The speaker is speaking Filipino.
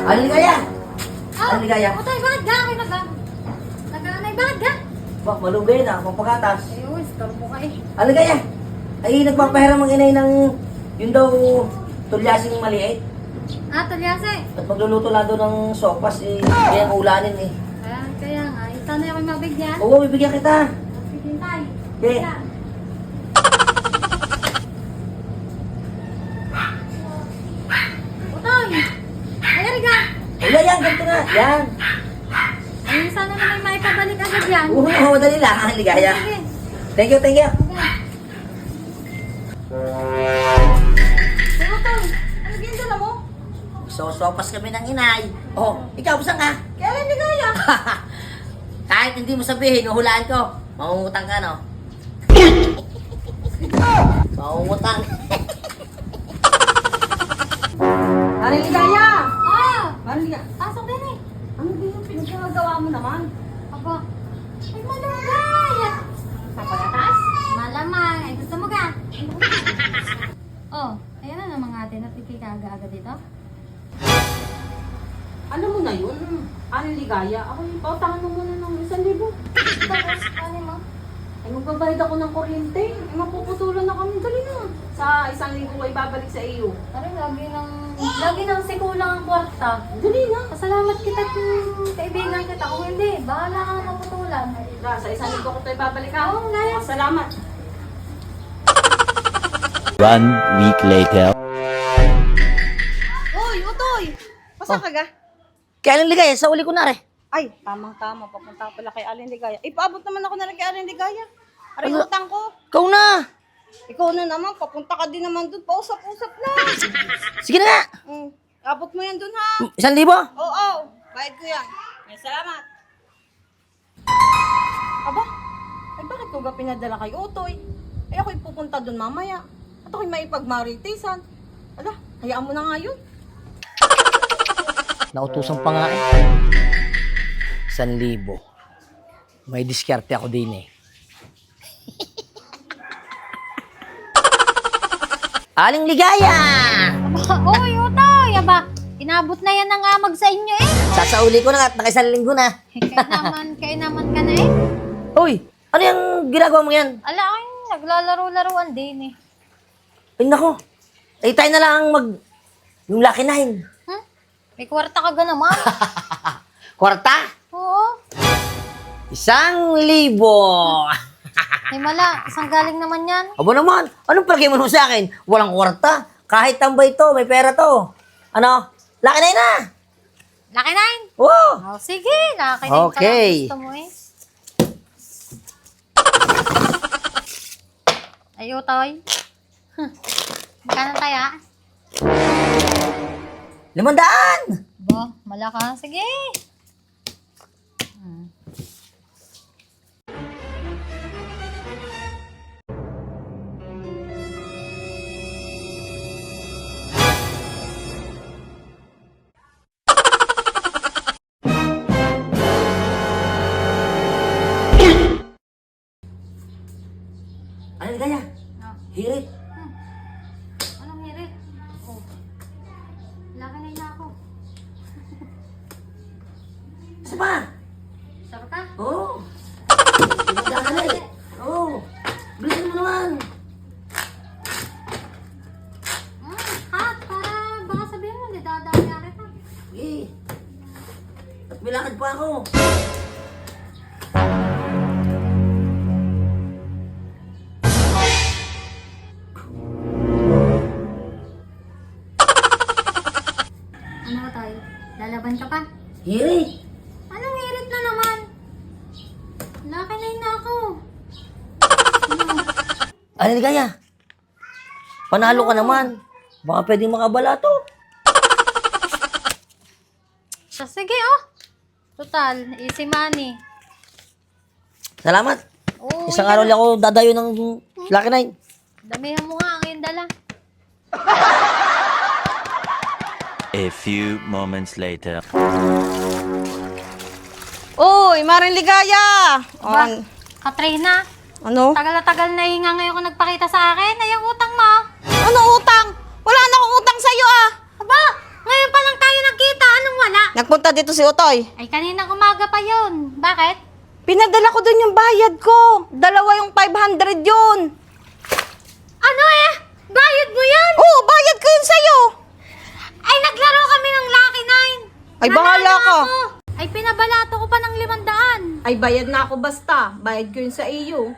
Aligaya! Ah, Aligaya! Otoy, bakit ga? Ako'y nag-aanay, bakit ga? Ba, malugay na, pampagatas. Ayun, starbo ka eh. Aligaya! Ay, nagpapahiram ang inay ng yun daw tulyasing maliit. Ah, Talyase. At magluluto lang doon ng sopas, eh, kaya ang ulanin eh. Kaya nga, sana ako'y mabigyan. Oo, bibigyan kita. Sige, tay. Okay. Yan. Otoy! Ay, ariga! Wala yan, ganito nga. Yan. Ay, sana na may maipabalik agad yan. Oo, madali lang. Aligaya. Sige. Thank you, thank you. Sige, Otoy. Ano ginagala mo? Sopas kami ng inay. Oh, ikaw, saan ka? Kaya rin ligaya. Kahit hindi mo sabihin, uhulaan ko. Mangungutang ka, no? Mangungutang. Aling Ligaya! Ah! Aling Ligaya! Pasok din eh. Ano din yung pinagagawa mo naman? Aba. Ay, malunggay. Sa pagatas? Malamang. Ay, gusto mo ka? Oh, ayan na naman ate. Napikikaga-aga dito. Alam mo na yun. Aling Ligaya, ako yung pautangan mo muna ng 1,000. Tapos, ano mo? Ay, magbabayad ako ng kuryente. Ay, mapuputulan na kami. Dali na. Sa 1,000 ko ay babalik sa iyo. Aray, lagi nang sikulang ang kwarta. Dali na. Pasalamat kita kung kaibigan kita. Kung hindi, bahala ka na maputulan. Sa 1,000 ko ay babalik ha. Oo, nice. Salamat. 1 week later. Uy, Utoy! Pasa ka ga? Kaya lang ligaya, sa uli ko na rin. Ay, tamang-tama. Papunta pala kay Aling Ligaya. Ipaabot naman ako na lang kay Aling Ligaya. Aray, Ano? utang ko. Ikaw na. Ikaw na naman, papunta ka din naman doon. Pausap-usap na. Sige na nga. Abot mo yan doon ha. 1,000? Oo, bayad ko yan. Ay, salamat. Aba, ay bakit ko ga pinadala kay Utoy? Ay ako'y pupunta doon mamaya. At ako'y maipagmaritisan. Ala, hayaan mo na nga yun. Nautusan pa nga eh. 1,000. May diskarte ako din eh. Aling Ligaya! Aba, uy, Utoy! Aba, inabot na yan ng amag sa inyo eh. Sasauli ko na at naka 1 linggo na. Kaya naman ka na eh. Uy, ano yung ginagawa mo yan? Ala, ay, naglalaro-laruan din eh. Ay nako, ay tayo na lang yung Lucky 9. Hmm? May kwarta ka ga naman. Kwarta? Oo. 1,000. Ay, mala, isang galing naman yan. Aba naman, anong palagay mo naman sa akin? Walang kwarta. Kahit tambay to, may pera to. Ano? Lucky 9 na! Laki nine. Wow! Oh, sige, laki nine Okay. pala gusto mo eh. Ay, Utoy. Magkano tayo? 500! Bo, malaka. Sige. Ano Ligaya? Oh. Hirit. Anong hirit? Oh. Laki na yun ako. Isa pa? Sarap ka? Oo. Maganda ka na eh. Oo. Bilisan mo naman. Hot, para baka sabihin mo, nadadaya kita. Sige. At may lakad pa ako. Ano tayo? Lalaban ka pa? Hirit. Anong hirit na naman? Laki na yun ako. Ano Ligaya? Panalo ka naman. Baka pwedeng makabala to. Sige oh. Total, easy money. Salamat. Oh, Isang araw lang ako dadayo ng Lucky 9. damihan mo nga ang iyong dala. A few moments later. Uy, Maring Ligaya! Ba, Katrina, Ano? tagal na tagal na hinga ngayon ko nagpakita sa akin. Ay, ang utang mo. Ano utang? Wala na akong utang sa'yo ah! Aba, ngayon pa lang tayo nagkita. Anong Nagpunta dito si Utoy. Ay, kaninang umaga pa yun. Bakit? Pinadala ko dun yung bayad ko. Dalawa yung 500 yun. Ano eh? Bayad mo yan? Oo, bayad ko yun sa'yo. Ay, naglaro kami ng Lucky 9. Ay, bahala Nanalo ka. ako. Ay, pinabalato ko pa ng 500. Ay, bayad na ako basta. Bayad ko yun sa iyo.